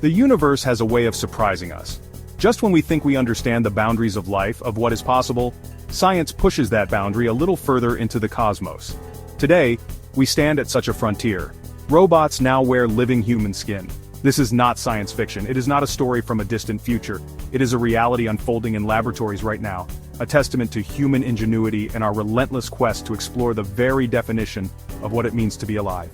The universe has a way of surprising us. Just when we think we understand the boundaries of life, of what is possible, science pushes that boundary a little further into the cosmos. Today, we stand at such a frontier. Robots now wear living human skin. This is not science fiction. It is not a story from a distant future. It is a reality unfolding in laboratories right now, a testament to human ingenuity and our relentless quest to explore the very definition of what it means to be alive.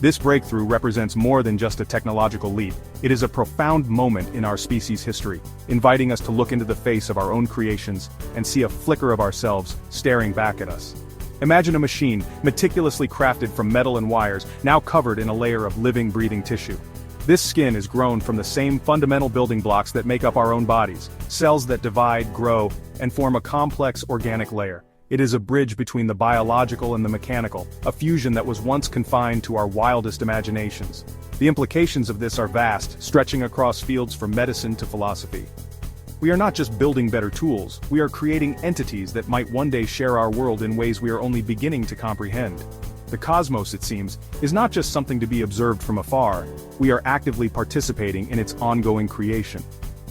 This breakthrough represents more than just a technological leap. It is a profound moment in our species' history, inviting us to look into the face of our own creations and see a flicker of ourselves staring back at us. Imagine a machine, meticulously crafted from metal and wires, now covered in a layer of living, breathing tissue. This skin is grown from the same fundamental building blocks that make up our own bodies, cells that divide, grow, and form a complex organic layer. It is a bridge between the biological and the mechanical, a fusion that was once confined to our wildest imaginations. The implications of this are vast, stretching across fields from medicine to philosophy. We are not just building better tools, we are creating entities that might one day share our world in ways we are only beginning to comprehend. The cosmos, it seems, is not just something to be observed from afar, we are actively participating in its ongoing creation.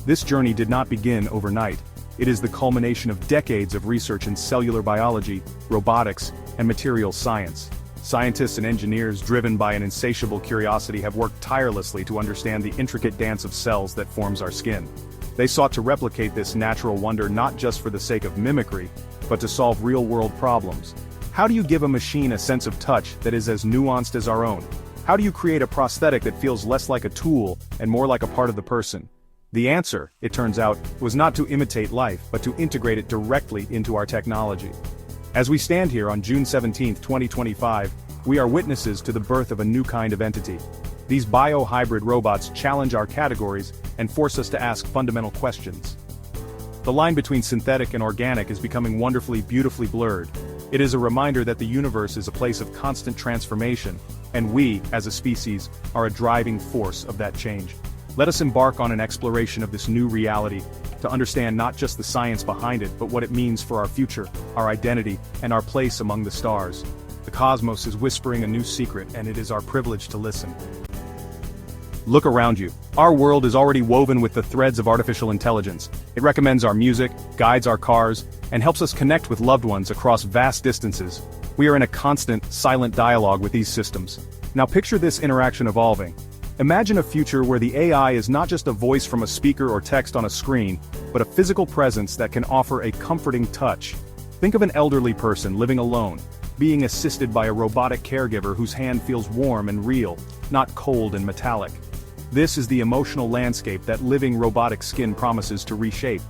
This journey did not begin overnight. It is the culmination of decades of research in cellular biology, robotics, and materials science. Scientists and engineers driven by an insatiable curiosity have worked tirelessly to understand the intricate dance of cells that forms our skin. They sought to replicate this natural wonder not just for the sake of mimicry, but to solve real-world problems. How do you give a machine a sense of touch that is as nuanced as our own? How do you create a prosthetic that feels less like a tool and more like a part of the person? The answer, it turns out, was not to imitate life, but to integrate it directly into our technology. As we stand here on June 17, 2025, we are witnesses to the birth of a new kind of entity. These bio-hybrid robots challenge our categories and force us to ask fundamental questions. The line between synthetic and organic is becoming wonderfully, beautifully blurred. It is a reminder that the universe is a place of constant transformation, and we, as a species, are a driving force of that change. Let us embark on an exploration of this new reality, to understand not just the science behind it, but what it means for our future, our identity, and our place among the stars. The cosmos is whispering a new secret, and it is our privilege to listen. Look around you. Our world is already woven with the threads of artificial intelligence. It recommends our music, guides our cars, and helps us connect with loved ones across vast distances. We are in a constant, silent dialogue with these systems. Now picture this interaction evolving. Imagine a future where the AI is not just a voice from a speaker or text on a screen, but a physical presence that can offer a comforting touch. Think of an elderly person living alone, being assisted by a robotic caregiver whose hand feels warm and real, not cold and metallic. This is the emotional landscape that living robotic skin promises to reshape.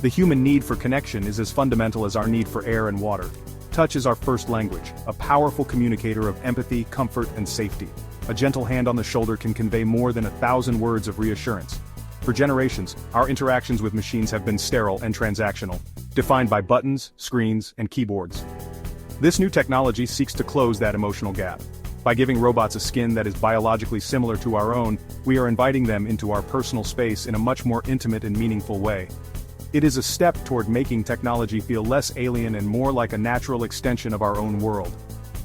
The human need for connection is as fundamental as our need for air and water. Touch is our first language, a powerful communicator of empathy, comfort, and safety. A gentle hand on the shoulder can convey more than 1,000 words of reassurance. For generations, our interactions with machines have been sterile and transactional, defined by buttons, screens, and keyboards. This new technology seeks to close that emotional gap. By giving robots a skin that is biologically similar to our own, we are inviting them into our personal space in a much more intimate and meaningful way. It is a step toward making technology feel less alien and more like a natural extension of our own world.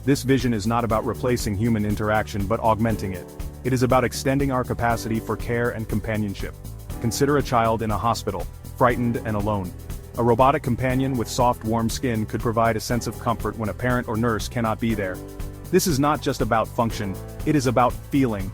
This vision is not about replacing human interaction but augmenting it. It is about extending our capacity for care and companionship. Consider a child in a hospital, frightened and alone. A robotic companion with soft, warm skin could provide a sense of comfort when a parent or nurse cannot be there. This is not just about function, it is about feeling.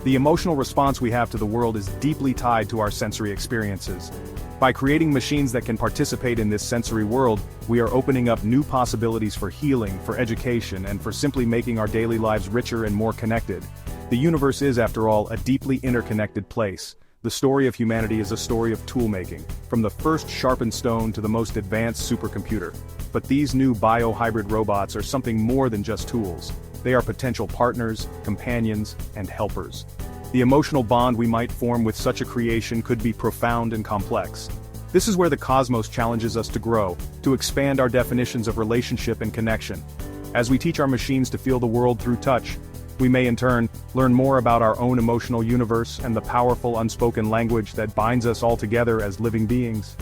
The emotional response we have to the world is deeply tied to our sensory experiences. By creating machines that can participate in this sensory world, we are opening up new possibilities for healing, for education, and for simply making our daily lives richer and more connected. The universe is, after all, a deeply interconnected place. The story of humanity is a story of tool-making, from the first sharpened stone to the most advanced supercomputer. But these new bio-hybrid robots are something more than just tools. They are potential partners, companions, and helpers. The emotional bond we might form with such a creation could be profound and complex. This is where the cosmos challenges us to grow, to expand our definitions of relationship and connection. As we teach our machines to feel the world through touch, we may in turn learn more about our own emotional universe and the powerful unspoken language that binds us all together as living beings.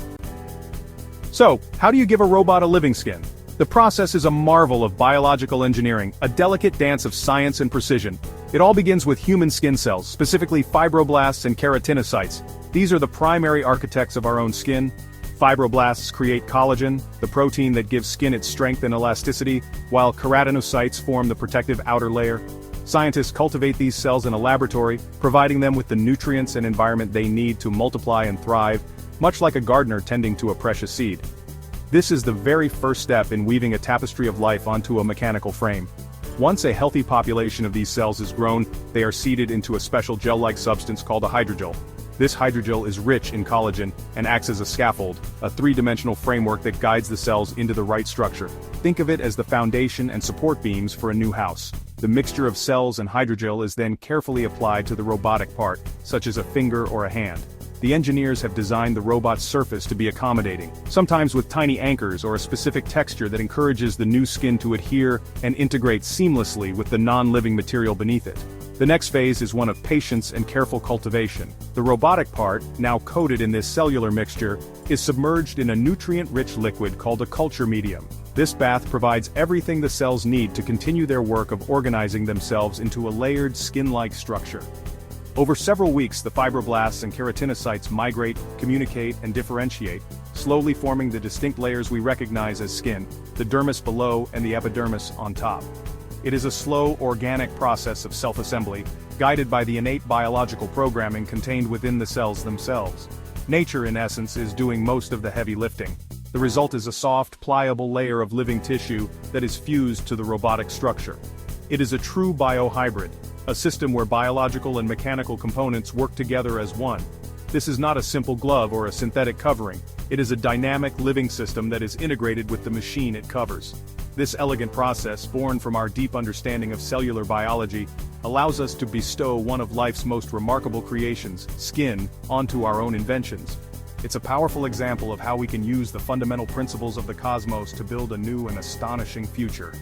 So, how do you give a robot a living skin? The process is a marvel of biological engineering, a delicate dance of science and precision. It all begins with human skin cells, specifically fibroblasts and keratinocytes. These are the primary architects of our own skin. Fibroblasts create collagen, the protein that gives skin its strength and elasticity, while keratinocytes form the protective outer layer. Scientists cultivate these cells in a laboratory, providing them with the nutrients and environment they need to multiply and thrive, much like a gardener tending to a precious seed. This is the very first step in weaving a tapestry of life onto a mechanical frame. Once a healthy population of these cells is grown, they are seeded into a special gel-like substance called a hydrogel. This hydrogel is rich in collagen and acts as a scaffold, a three-dimensional framework that guides the cells into the right structure. Think of it as the foundation and support beams for a new house. The mixture of cells and hydrogel is then carefully applied to the robotic part, such as a finger or a hand. The engineers have designed the robot's surface to be accommodating, sometimes with tiny anchors or a specific texture that encourages the new skin to adhere and integrate seamlessly with the non-living material beneath it. The next phase is one of patience and careful cultivation. The robotic part, now coated in this cellular mixture, is submerged in a nutrient-rich liquid called a culture medium. This bath provides everything the cells need to continue their work of organizing themselves into a layered skin-like structure. Over several weeks, the fibroblasts and keratinocytes migrate, communicate, and differentiate, slowly forming the distinct layers we recognize as skin, the dermis below and the epidermis on top. It is a slow, organic process of self-assembly, guided by the innate biological programming contained within the cells themselves. Nature, in essence, is doing most of the heavy lifting. The result is a soft, pliable layer of living tissue that is fused to the robotic structure. It is a true biohybrid, a system where biological and mechanical components work together as one. This is not a simple glove or a synthetic covering. It is a dynamic living system that is integrated with the machine it covers. This elegant process, born from our deep understanding of cellular biology, allows us to bestow one of life's most remarkable creations, skin, onto our own inventions. It's a powerful example of how we can use the fundamental principles of the cosmos to build a new and astonishing future.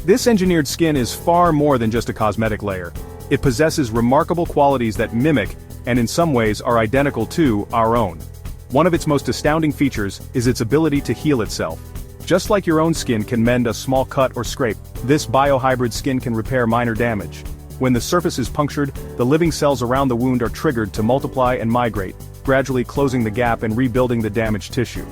This engineered skin is far more than just a cosmetic layer. It possesses remarkable qualities that mimic, and in some ways are identical to, our own. One of its most astounding features is its ability to heal itself. Just like your own skin can mend a small cut or scrape, this biohybrid skin can repair minor damage. When the surface is punctured, the living cells around the wound are triggered to multiply and migrate, gradually closing the gap and rebuilding the damaged tissue.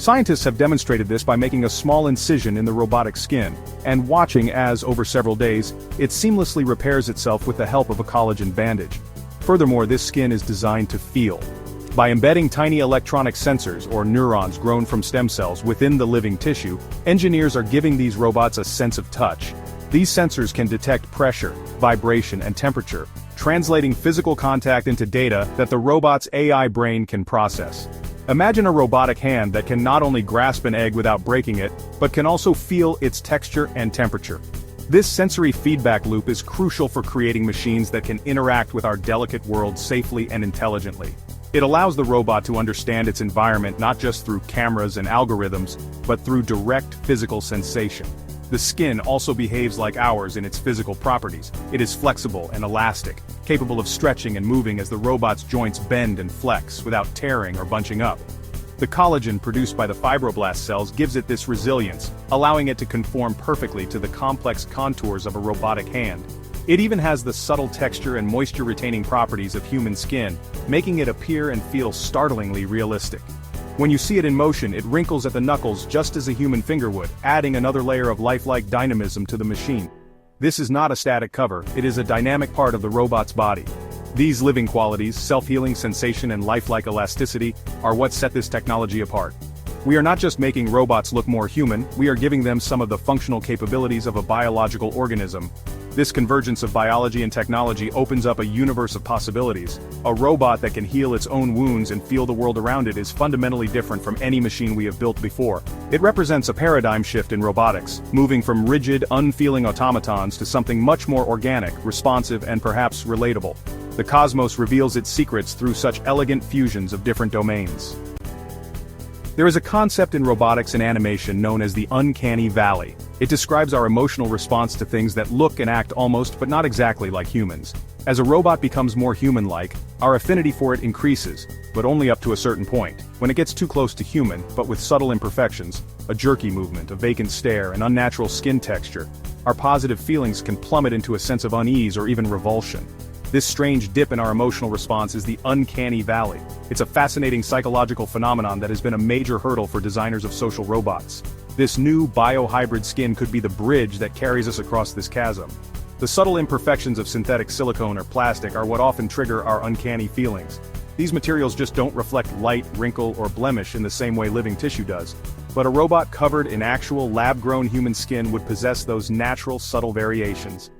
Scientists have demonstrated this by making a small incision in the robotic skin, and watching as, over several days, it seamlessly repairs itself with the help of a collagen bandage. Furthermore, this skin is designed to feel. By embedding tiny electronic sensors or neurons grown from stem cells within the living tissue, engineers are giving these robots a sense of touch. These sensors can detect pressure, vibration, and temperature, translating physical contact into data that the robot's AI brain can process. Imagine a robotic hand that can not only grasp an egg without breaking it, but can also feel its texture and temperature. This sensory feedback loop is crucial for creating machines that can interact with our delicate world safely and intelligently. It allows the robot to understand its environment not just through cameras and algorithms, but through direct physical sensation. The skin also behaves like ours in its physical properties. It is flexible and elastic, capable of stretching and moving as the robot's joints bend and flex without tearing or bunching up. The collagen produced by the fibroblast cells gives it this resilience, allowing it to conform perfectly to the complex contours of a robotic hand. It even has the subtle texture and moisture-retaining properties of human skin, making it appear and feel startlingly realistic. When you see it in motion, it wrinkles at the knuckles just as a human finger would, adding another layer of lifelike dynamism to the machine. This is not a static cover, it is a dynamic part of the robot's body. These living qualities, self-healing sensation and lifelike elasticity, are what set this technology apart. We are not just making robots look more human, we are giving them some of the functional capabilities of a biological organism. This convergence of biology and technology opens up a universe of possibilities. A robot that can heal its own wounds and feel the world around it is fundamentally different from any machine we have built before. It represents a paradigm shift in robotics, moving from rigid, unfeeling automatons to something much more organic, responsive, and perhaps relatable. The cosmos reveals its secrets through such elegant fusions of different domains. There is a concept in robotics and animation known as the uncanny valley. It describes our emotional response to things that look and act almost but not exactly like humans. As a robot becomes more human-like, our affinity for it increases, but only up to a certain point. When it gets too close to human, but with subtle imperfections, a jerky movement, a vacant stare, an unnatural skin texture, our positive feelings can plummet into a sense of unease or even revulsion. This strange dip in our emotional response is the uncanny valley. It's a fascinating psychological phenomenon that has been a major hurdle for designers of social robots. This new biohybrid skin could be the bridge that carries us across this chasm. The subtle imperfections of synthetic silicone or plastic are what often trigger our uncanny feelings. These materials just don't reflect light, wrinkle, or blemish in the same way living tissue does. But a robot covered in actual lab-grown human skin would possess those natural, subtle variations.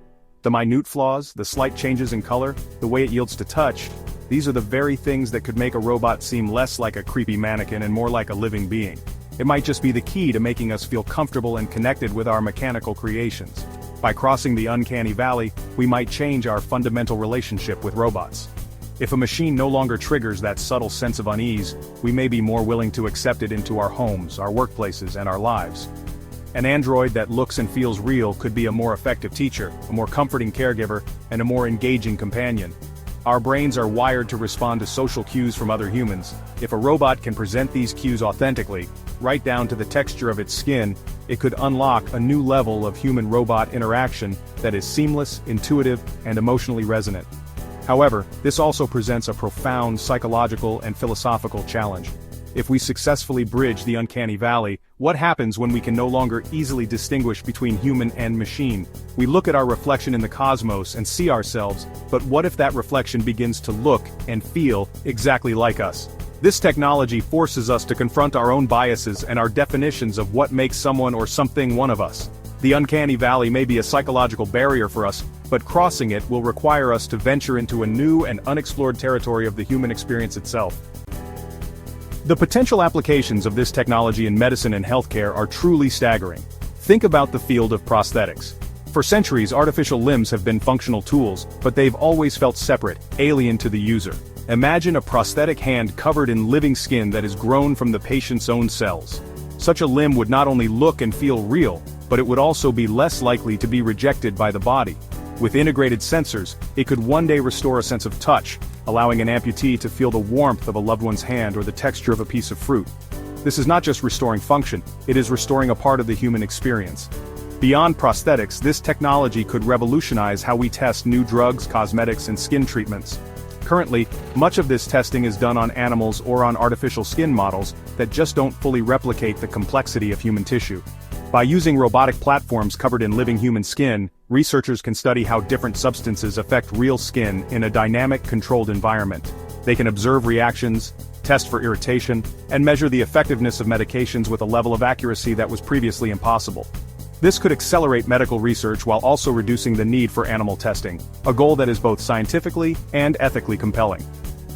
The minute flaws, the slight changes in color, the way it yields to touch, these are the very things that could make a robot seem less like a creepy mannequin and more like a living being. It might just be the key to making us feel comfortable and connected with our mechanical creations. By crossing the uncanny valley, we might change our fundamental relationship with robots. If a machine no longer triggers that subtle sense of unease, we may be more willing to accept it into our homes, our workplaces, and our lives. An android that looks and feels real could be a more effective teacher, a more comforting caregiver, and a more engaging companion. Our brains are wired to respond to social cues from other humans. If a robot can present these cues authentically, right down to the texture of its skin, it could unlock a new level of human-robot interaction that is seamless, intuitive, and emotionally resonant. However, this also presents a profound psychological and philosophical challenge. If we successfully bridge the uncanny valley, what happens when we can no longer easily distinguish between human and machine? We look at our reflection in the cosmos and see ourselves, but what if that reflection begins to look and feel exactly like us? This technology forces us to confront our own biases and our definitions of what makes someone or something one of us. The uncanny valley may be a psychological barrier for us, but crossing it will require us to venture into a new and unexplored territory of the human experience itself. The potential applications of this technology in medicine and healthcare are truly staggering. Think about the field of prosthetics. For centuries, artificial limbs have been functional tools, but they've always felt separate, alien to the user. Imagine a prosthetic hand covered in living skin that is grown from the patient's own cells. Such a limb would not only look and feel real, but it would also be less likely to be rejected by the body. With integrated sensors, it could one day restore a sense of touch, allowing an amputee to feel the warmth of a loved one's hand or the texture of a piece of fruit. This is not just restoring function, it is restoring a part of the human experience. Beyond prosthetics, this technology could revolutionize how we test new drugs, cosmetics, and skin treatments. Currently, much of this testing is done on animals or on artificial skin models that just don't fully replicate the complexity of human tissue. By using robotic platforms covered in living human skin, researchers can study how different substances affect real skin in a dynamic, controlled environment. They can observe reactions, test for irritation, and measure the effectiveness of medications with a level of accuracy that was previously impossible. This could accelerate medical research while also reducing the need for animal testing, a goal that is both scientifically and ethically compelling.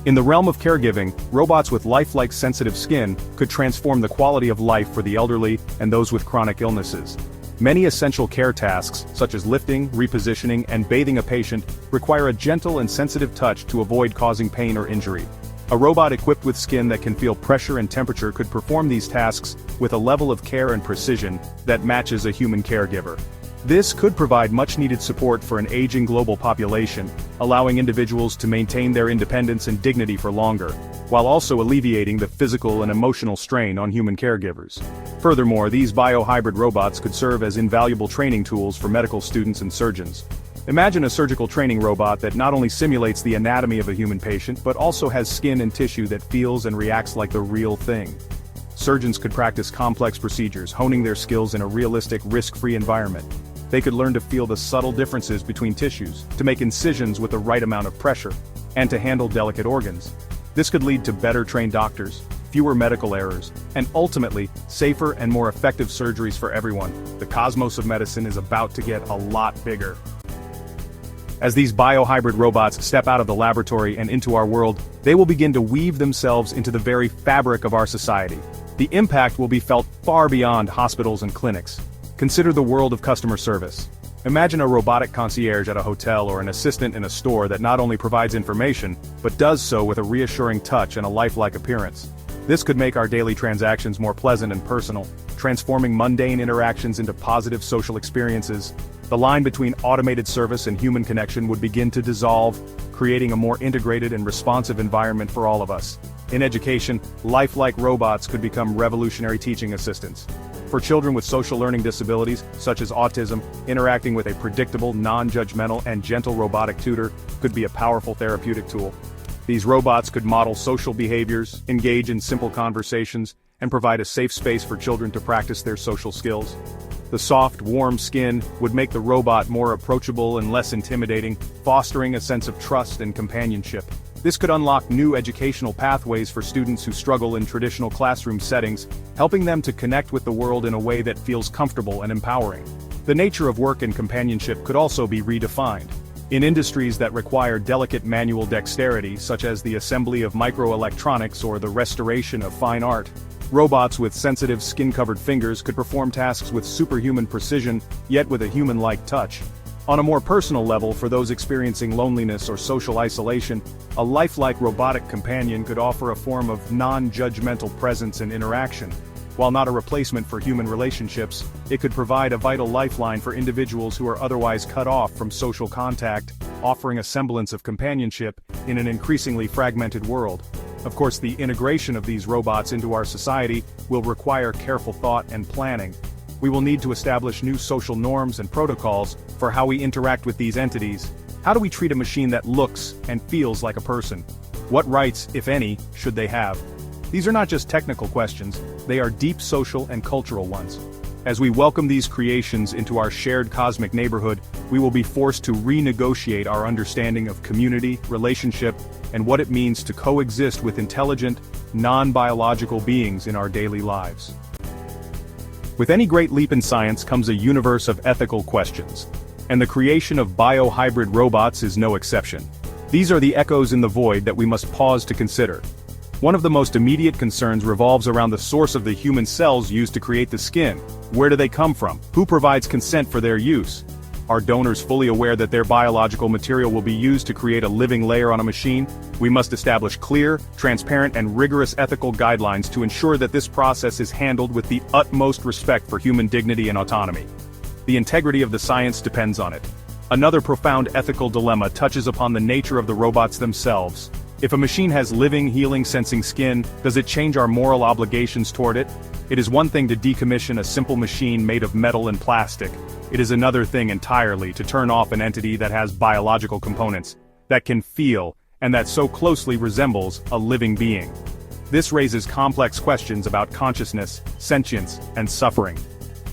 In the realm of caregiving, robots with lifelike sensitive skin could transform the quality of life for the elderly and those with chronic illnesses. Many essential care tasks, such as lifting, repositioning, and bathing a patient, require a gentle and sensitive touch to avoid causing pain or injury. A robot equipped with skin that can feel pressure and temperature could perform these tasks with a level of care and precision that matches a human caregiver. This could provide much-needed support for an aging global population, allowing individuals to maintain their independence and dignity for longer, while also alleviating the physical and emotional strain on human caregivers. Furthermore, these biohybrid robots could serve as invaluable training tools for medical students and surgeons. Imagine a surgical training robot that not only simulates the anatomy of a human patient but also has skin and tissue that feels and reacts like the real thing. Surgeons could practice complex procedures, honing their skills in a realistic, risk-free environment. They could learn to feel the subtle differences between tissues, to make incisions with the right amount of pressure, and to handle delicate organs. This could lead to better trained doctors, fewer medical errors, and ultimately, safer and more effective surgeries for everyone. The cosmos of medicine is about to get a lot bigger. As these biohybrid robots step out of the laboratory and into our world, they will begin to weave themselves into the very fabric of our society. The impact will be felt far beyond hospitals and clinics. Consider the world of customer service. Imagine a robotic concierge at a hotel or an assistant in a store that not only provides information, but does so with a reassuring touch and a lifelike appearance. This could make our daily transactions more pleasant and personal, transforming mundane interactions into positive social experiences. The line between automated service and human connection would begin to dissolve, creating a more integrated and responsive environment for all of us. In education, lifelike robots could become revolutionary teaching assistants. For children with social learning disabilities, such as autism, interacting with a predictable, non-judgmental, and gentle robotic tutor could be a powerful therapeutic tool. These robots could model social behaviors, engage in simple conversations, and provide a safe space for children to practice their social skills. The soft, warm skin would make the robot more approachable and less intimidating, fostering a sense of trust and companionship. This could unlock new educational pathways for students who struggle in traditional classroom settings, helping them to connect with the world in a way that feels comfortable and empowering. The nature of work and companionship could also be redefined. In industries that require delicate manual dexterity, such as the assembly of microelectronics or the restoration of fine art, robots with sensitive skin-covered fingers could perform tasks with superhuman precision, yet with a human-like touch. On a more personal level, for those experiencing loneliness or social isolation, a lifelike robotic companion could offer a form of non-judgmental presence and interaction. While not a replacement for human relationships, it could provide a vital lifeline for individuals who are otherwise cut off from social contact, offering a semblance of companionship in an increasingly fragmented world. Of course, the integration of these robots into our society will require careful thought and planning. We will need to establish new social norms and protocols for how we interact with these entities. How do we treat a machine that looks and feels like a person? What rights, if any, should they have? These are not just technical questions, they are deep social and cultural ones. As we welcome these creations into our shared cosmic neighborhood, we will be forced to renegotiate our understanding of community, relationship, and what it means to coexist with intelligent, non-biological beings in our daily lives. With any great leap in science comes a universe of ethical questions, and the creation of bio-hybrid robots is no exception. These are the echoes in the void that we must pause to consider. One of the most immediate concerns revolves around the source of the human cells used to create the skin. Where do they come from? Who provides consent for their use? Are donors fully aware that their biological material will be used to create a living layer on a machine? We must establish clear, transparent, and rigorous ethical guidelines to ensure that this process is handled with the utmost respect for human dignity and autonomy. The integrity of the science depends on it. Another profound ethical dilemma touches upon the nature of the robots themselves. If a machine has living, healing, sensing skin, does it change our moral obligations toward it? It is one thing to decommission a simple machine made of metal and plastic. It is another thing entirely to turn off an entity that has biological components, that can feel, and that so closely resembles a living being. This raises complex questions about consciousness, sentience, and suffering.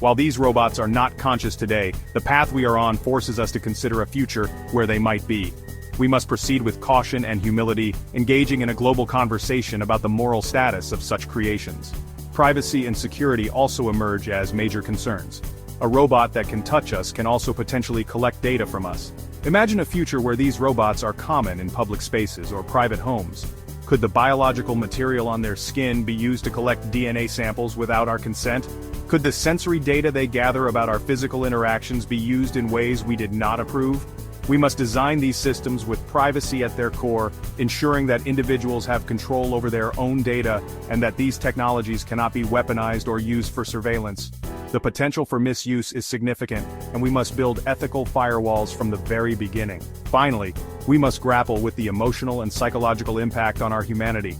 While these robots are not conscious today, the path we are on forces us to consider a future where they might be. We must proceed with caution and humility, engaging in a global conversation about the moral status of such creations. Privacy and security also emerge as major concerns. A robot that can touch us can also potentially collect data from us. Imagine a future where these robots are common in public spaces or private homes. Could the biological material on their skin be used to collect DNA samples without our consent? Could the sensory data they gather about our physical interactions be used in ways we did not approve? We must design these systems with privacy at their core, ensuring that individuals have control over their own data and that these technologies cannot be weaponized or used for surveillance. The potential for misuse is significant, and we must build ethical firewalls from the very beginning. Finally, we must grapple with the emotional and psychological impact on our humanity.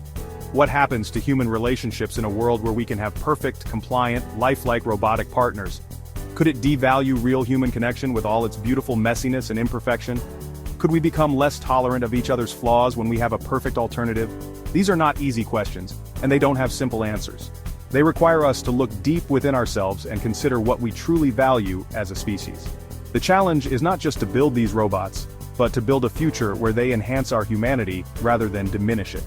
What happens to human relationships in a world where we can have perfect, compliant, lifelike robotic partners? Could it devalue real human connection with all its beautiful messiness and imperfection? Could we become less tolerant of each other's flaws when we have a perfect alternative? These are not easy questions, and they don't have simple answers. They require us to look deep within ourselves and consider what we truly value as a species. The challenge is not just to build these robots, but to build a future where they enhance our humanity rather than diminish it.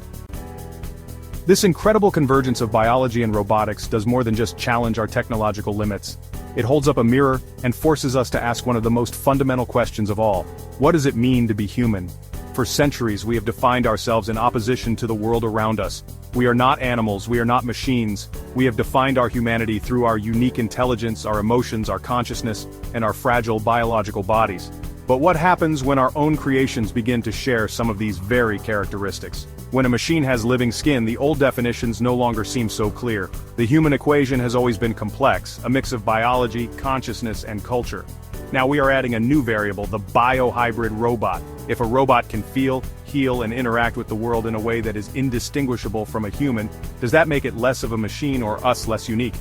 This incredible convergence of biology and robotics does more than just challenge our technological limits. It holds up a mirror and forces us to ask one of the most fundamental questions of all. What does it mean to be human? For centuries we have defined ourselves in opposition to the world around us. We are not animals, we are not machines. We have defined our humanity through our unique intelligence, our emotions, our consciousness, and our fragile biological bodies. But what happens when our own creations begin to share some of these very characteristics? When a machine has living skin, the old definitions no longer seem so clear. The human equation has always been complex, a mix of biology, consciousness, and culture. Now we are adding a new variable, the bio-hybrid robot. If a robot can feel, heal, and interact with the world in a way that is indistinguishable from a human, does that make it less of a machine or us less unique?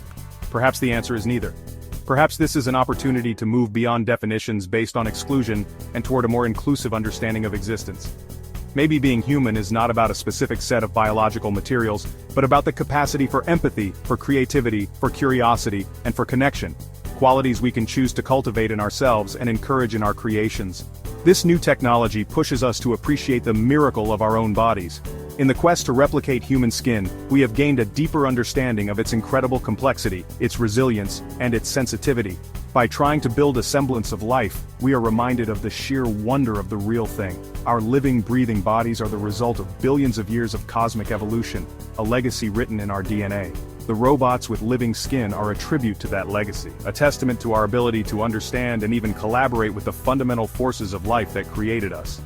Perhaps the answer is neither. Perhaps this is an opportunity to move beyond definitions based on exclusion and toward a more inclusive understanding of existence. Maybe being human is not about a specific set of biological materials, but about the capacity for empathy, for creativity, for curiosity, and for connection. Qualities we can choose to cultivate in ourselves and encourage in our creations. This new technology pushes us to appreciate the miracle of our own bodies. In the quest to replicate human skin, we have gained a deeper understanding of its incredible complexity, its resilience, and its sensitivity. By trying to build a semblance of life, we are reminded of the sheer wonder of the real thing. Our living, breathing bodies are the result of billions of years of cosmic evolution, a legacy written in our DNA. The robots with living skin are a tribute to that legacy, a testament to our ability to understand and even collaborate with the fundamental forces of life that created us.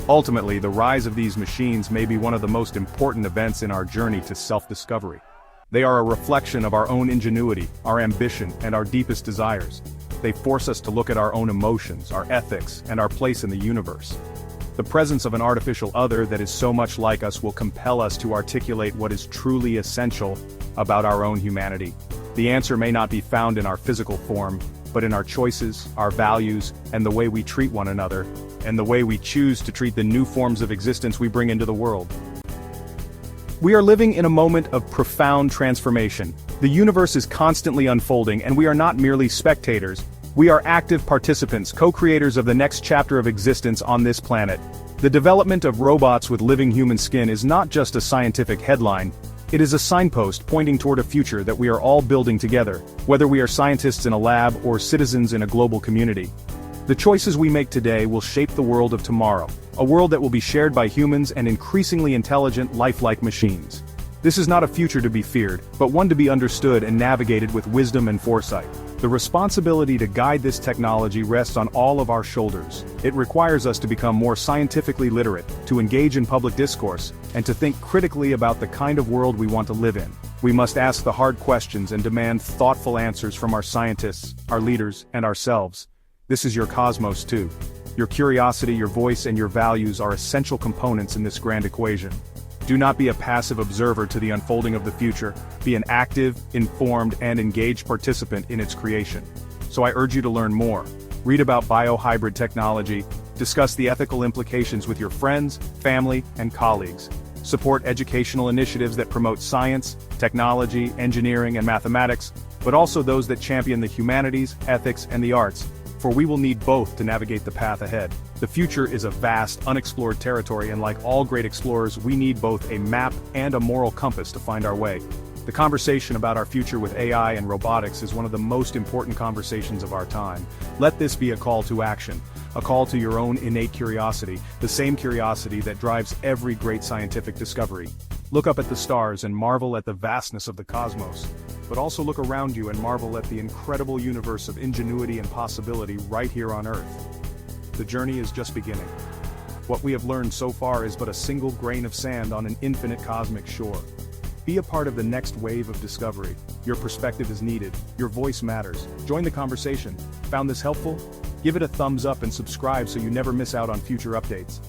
Ultimately, the rise of these machines may be one of the most important events in our journey to self-discovery. They are a reflection of our own ingenuity, our ambition, and our deepest desires. They force us to look at our own emotions, our ethics, and our place in the universe. The presence of an artificial other that is so much like us will compel us to articulate what is truly essential about our own humanity. The answer may not be found in our physical form, but in our choices, our values, and the way we treat one another, and the way we choose to treat the new forms of existence we bring into the world. We are living in a moment of profound transformation. The universe is constantly unfolding, and we are not merely spectators. We are active participants, co-creators of the next chapter of existence on this planet. The development of robots with living human skin is not just a scientific headline. It is a signpost pointing toward a future that we are all building together, whether we are scientists in a lab or citizens in a global community. The choices we make today will shape the world of tomorrow, a world that will be shared by humans and increasingly intelligent, lifelike machines. This is not a future to be feared, but one to be understood and navigated with wisdom and foresight. The responsibility to guide this technology rests on all of our shoulders. It requires us to become more scientifically literate, to engage in public discourse, and to think critically about the kind of world we want to live in. We must ask the hard questions and demand thoughtful answers from our scientists, our leaders, and ourselves. This is your cosmos too. Your curiosity, your voice, and your values are essential components in this grand equation. Do not be a passive observer to the unfolding of the future. Be an active, informed, and engaged participant in its creation. So I urge you to learn more. Read about biohybrid technology, discuss the ethical implications with your friends, family, and colleagues. Support educational initiatives that promote science, technology, engineering, and mathematics, but also those that champion the humanities, ethics, and the arts, for we will need both to navigate the path ahead. The future is a vast, unexplored territory, and like all great explorers, we need both a map and a moral compass to find our way. The conversation about our future with AI and robotics is one of the most important conversations of our time. Let this be a call to action, a call to your own innate curiosity, the same curiosity that drives every great scientific discovery. Look up at the stars and marvel at the vastness of the cosmos. But also look around you and marvel at the incredible universe of ingenuity and possibility right here on Earth. The journey is just beginning. What we have learned so far is but a single grain of sand on an infinite cosmic shore. Be a part of the next wave of discovery. Your perspective is needed. Your voice matters. Join the conversation. Found this helpful? Give it a thumbs up and subscribe so you never miss out on future updates.